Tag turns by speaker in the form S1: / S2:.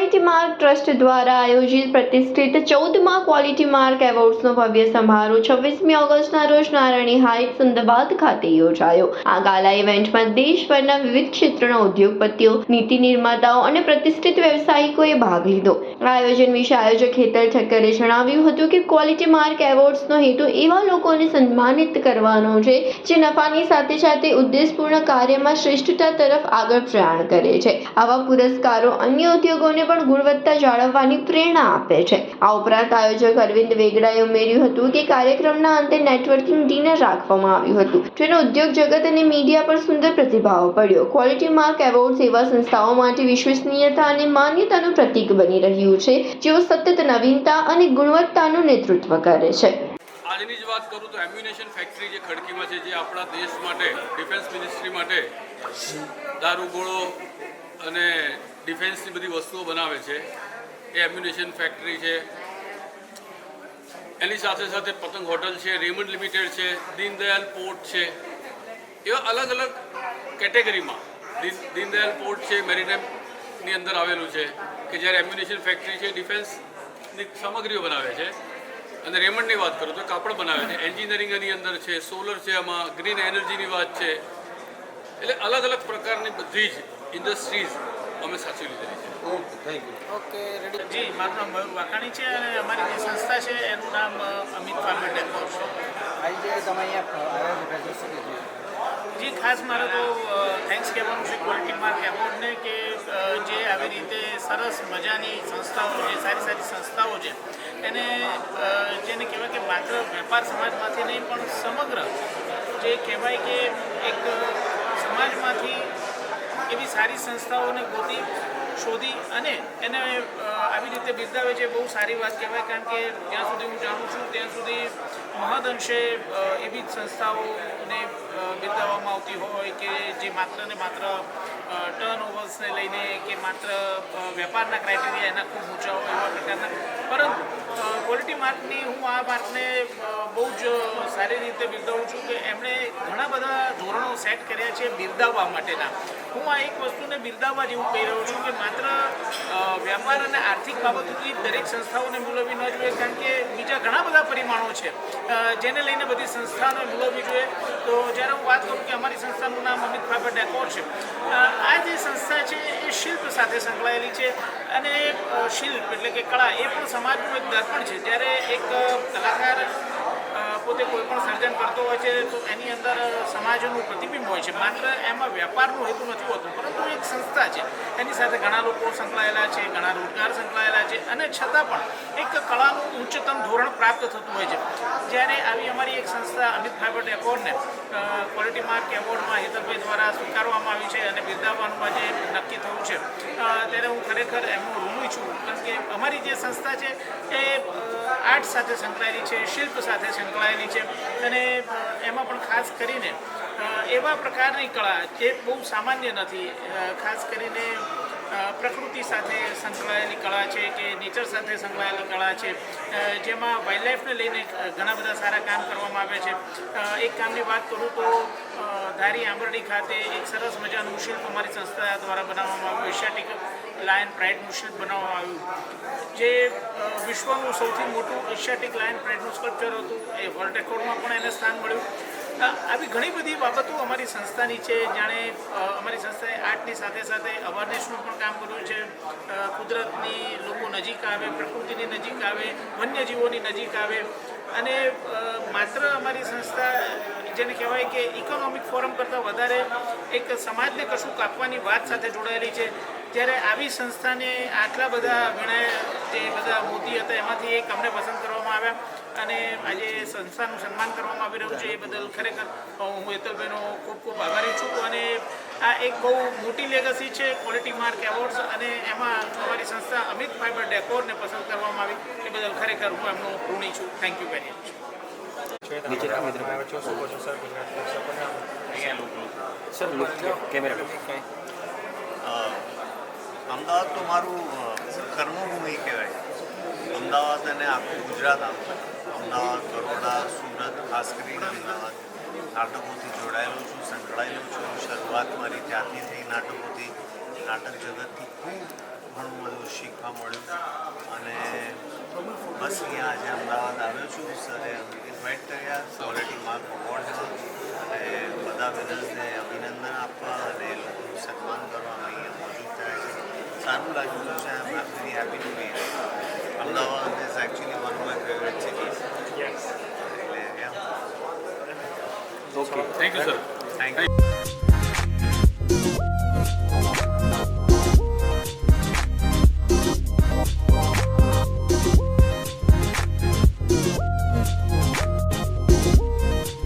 S1: Quality mark trust દ્વારા આયોજિત પ્રતિષ્ઠિત 14મા ક્વોલિટી માર્ક એવોર્ડ્સનો ભવ્ય સમારોહ 26મી ઓગસ્ટના રોજ નારાયણી હાઇટ્સ અમદાવાદ ખાતે યોજાયો। આ ગાલા ઇવેન્ટમાં દેશભરના વિવિધ ક્ષેત્રના ઉદ્યોગપતિઓ, નીતિ નિર્માતાઓ અને પ્રતિષ્ઠિત વ્યવસાયિકોએ ભાગ લીધો। આ આયોજન વિશે આયોજક હેતલ ઠક્કરે જણાવ્યું હતું કે ક્વોલિટી માર્ક એવોર્ડ્સનો હેતુ એવા લોકોને સન્માનિત કરવાનો છે જે નફાની સાથે સાથે ઉદ્દેશપૂર્ણ કાર્યમાં શ્રેષ્ઠતા તરફ આગળ પ્રયાણ કરે છે। આવા પુરસ્કારો અન્ય ઉદ્યોગોને પણ ગુણવત્તા જાળવવાની પ્રેરણા આપે છે। આ ઉપરાંત આયોજક અરવિંદ વેગડાએ ઉમેર્યું હતું કે કાર્યક્રમના અંતે નેટવર્કિંગ ડિનર રાખવામાં આવ્યું હતું, જેનો ઉદ્યોગ જગત અને મીડિયા પર સુંદર પ્રતિભાવ પડ્યો। ક્વોલિટી માર્ક એવોર્ડ્સ એવા સંસ્થાઓ માટે વિશ્વસનીયતા અને માન્યતાનું પ્રતીક બની રહ્યું છે જેઓ સતત નવીનતા અને ગુણવત્તાનું નેતૃત્વ કરે છે।
S2: આજની જ વાત કરું તો એમ્યુનેશન ફેક્ટરી જે ખડકીમાં છે, જે આપણા દેશ માટે ડિફેન્સ મિનિસ્ટ્રી માટે દારૂગોળો અને ડિફેન્સની બધી વસ્તુઓ બનાવે છે, એ એમ્યુનેશન ફેક્ટરી છે। એની સાથે સાથે પતંગ હોટલ છે, રેમંડ લિમિટેડ છે, દીનદયાલ પોર્ટ છે, એવા અલગ અલગ કેટેગરીમાં દીનદયાલ પોર્ટ છે, મેરીટાઈમની અંદર આવેલું છે કે જ્યારે એમ્યુનેશન ફેક્ટરી છે, ડિફેન્સની સામગ્રીઓ બનાવે છે। અને રેમંડની વાત કરું તો કાપડ બનાવે છે, એન્જિનિયરિંગ એની અંદર છે, સોલર છે, આમાં ગ્રીન એનર્જીની વાત છે। એટલે અલગ અલગ પ્રકારની બધી જ ઇન્ડસ્ટ્રીઝ અમે સાચવી લીધેલી છે।
S3: Thank you.
S4: ઓકે, રેડી જી, મારું નામ મયુર વાકાણી છે અને અમારી જે સંસ્થા છે એનું નામ અમિત ફાર્મર ડેકોર છે।
S3: આજે તમે અહીંયા આવ્યા છો પ્રદર્શન કે
S4: જી, ખાસ મારે તો થેન્ક્સ કહેવાનું છે ક્વોલિટી માર્ક એવોર્ડને કે જે આવી રીતે સરસ મજાની સંસ્થાઓ, જે સારી સારી સંસ્થાઓ છે એને જેને કહેવાય કે માત્ર વેપાર સમાજમાંથી નહીં પણ સમગ્ર જે કહેવાય કે એક સમાજમાંથી એવી સારી સંસ્થાઓને ગોતી શોધી અને એને આવી રીતે બિરદાવે છે, બહુ સારી વાત કહેવાય। કારણ કે જ્યાં સુધી હું જાણું છું ત્યાં સુધી મહદઅંશે એવી જ સંસ્થાઓને બિરદાવવામાં આવતી હોય કે જે માત્ર ને માત્ર ટર્ન ઓવર્સને લઈને કે માત્ર વેપારના ક્રાઇટેરિયા એના ખૂબ ઊંચા હોય એવા પ્રકારના, પરંતુ ક્વોલિટી માર્કની હું આ માર્કને બહુ જ સારી રીતે બિરદાવું છું કે એમણે ઘણા બધા ધોરણો સેટ કર્યા છે બિરદાવવા માટેના। હું આ એક વસ્તુને બિરદાવવા જેવું કહી રહ્યો છું કે માત્ર વ્યાપાર અને આર્થિક બાબતોથી દરેક સંસ્થાઓને મૂલવવી ન જોઈએ, કારણ કે બીજા ઘણા બધા પરિમાણો છે જેને લઈને બધી સંસ્થાઓને મૂલવવી જોઈએ। તો જ્યારે હું વાત કરું કે અમારી સંસ્થાનું નામ અમિત ફાર્મર ડેકોર છે, આ જે સંસ્થા છે એ શિલ્પ સાથે સંકળાયેલી છે અને શિલ્પ એટલે કે કળા એ પણ સમાજનું એક દર્પણ છે। જ્યારે એક કલાકાર પોતે કોઈ પણ સર્જન કરતો હોય છે તો એની અંદર સમાજનું પ્રતિબિંબ હોય છે, માત્ર એમાં વ્યાપારનો હેતુ નથી હોતો, પરંતુ એક સંસ્થા છે એની સાથે ઘણા લોકો સંકળાયેલા છે, ઘણા રોજગાર સંકળાયેલા છે અને છતાં પણ એક કળાનું ઉચ્ચતમ ધોરણ પ્રાપ્ત થતું હોય છે। જ્યારે આવી અમારી એક સંસ્થા અમિત ફાર્મર ડેકોરને ક્વોલિટી માર્ક એવોર્ડમાં હેતલભાઈ દ્વારા સ્વીકારવામાં આવી છે અને બિરદાવવાનું આજે નક્કી થયું છે, ત્યારે હું ખરેખર એમનું ઋણી છું। કારણ કે અમારી જે સંસ્થા છે એ આર્ટ સાથે સંકળાયેલી છે, શિલ્પ સાથે સંકળાયેલી છે અને એમાં પણ ખાસ કરીને એવા પ્રકારની કળા જે બહુ સામાન્ય નથી, ખાસ કરીને પ્રકૃતિ સાથે સંકળાયેલી કળા છે કે નેચર સાથે સંકળાયેલી કળા છે, જેમાં વાઇલ્ડ લાઈફને લઈને ઘણા બધા સારા કામ કરવામાં આવે છે। એક કામની વાત કરું તો ધારી આંબરડી ખાતે એક સરસ મજાનું શિલ્પ અમારી સંસ્થા દ્વારા બનાવવામાં આવ્યું, એશિયાટિક લાયન પ્રાઇડનું શિલ્પ બનાવવામાં આવ્યું, જે વિશ્વનું સૌથી મોટું એશિયાટિક લાયન પ્રાઇડનું સ્કલ્પચર હતું, એ વર્લ્ડ રેકોર્ડમાં પણ એને સ્થાન મળ્યું। આવી ઘણી બધી બાબતો અમારી સંસ્થાની છે। જાણે અમારી સંસ્થાએ આર્ટની સાથે સાથે અવેરનેસનું પણ કામ કર્યું છે, કુદરતની લોકો નજીક આવે, પ્રકૃતિની નજીક આવે, વન્યજીવોની નજીક આવે અને માત્ર અમારી સંસ્થા જેને કહેવાય કે ઇકોનોમિક ફોરમ કરતાં વધારે એક સમાજને કશુંક આપવાની વાત સાથે જોડાયેલી છે। જ્યારે આવી સંસ્થાને આટલા બધા જે બધા મોતી હતા એમાંથી એક અમને પસંદ કરવામાં આવ્યા અને આજે સંસ્થાનું સન્માન કરવામાં આવી રહ્યું છે, એ બદલ ખરેખર હું હેતલભાઈનો ખૂબ ખૂબ આભારી છું। અને આ એક બહુ મોટી લેગસી છે ક્વોલિટી માર્ક એવોર્ડ્સ, અને એમાં અમારી સંસ્થા અમિત ફાર્મર ડેકોરને પસંદ કરવામાં આવી, એ બદલ ખરેખર હું એમનો ઋણી છું। Thank you very much.
S5: Ahmedabad તો મારું કર્મભૂમિ કહેવાય। અમદાવાદ અને આખું ગુજરાત આવતું, અમદાવાદ, બરોડા, સુરત, ખાસ કરીને અમદાવાદ નાટકોથી જોડાયેલો છું, સંકળાયેલો છું। શરૂઆત મારી ત્યાંથી થઈ નાટકોથી, નાટક જગતથી ખૂબ ઘણું બધું શીખવા અહીંયા આજે અમદાવાદ આવ્યો છું. સરે ઇન્વાઇટ કર્યા ક્વોલિટી માર્ક અવોર્ડમાં અને બધા વિનર્સને અભિનંદન આપવા અને એ લોકોનું સન્માન કરવામાં અહીંયા મોજૂદ થયા છે. સારું લાગી રહ્યું છે. I am very happy to be Ahmedabad is actually one of my favourite cities. એટલે
S2: thank you sir.
S5: Thank you.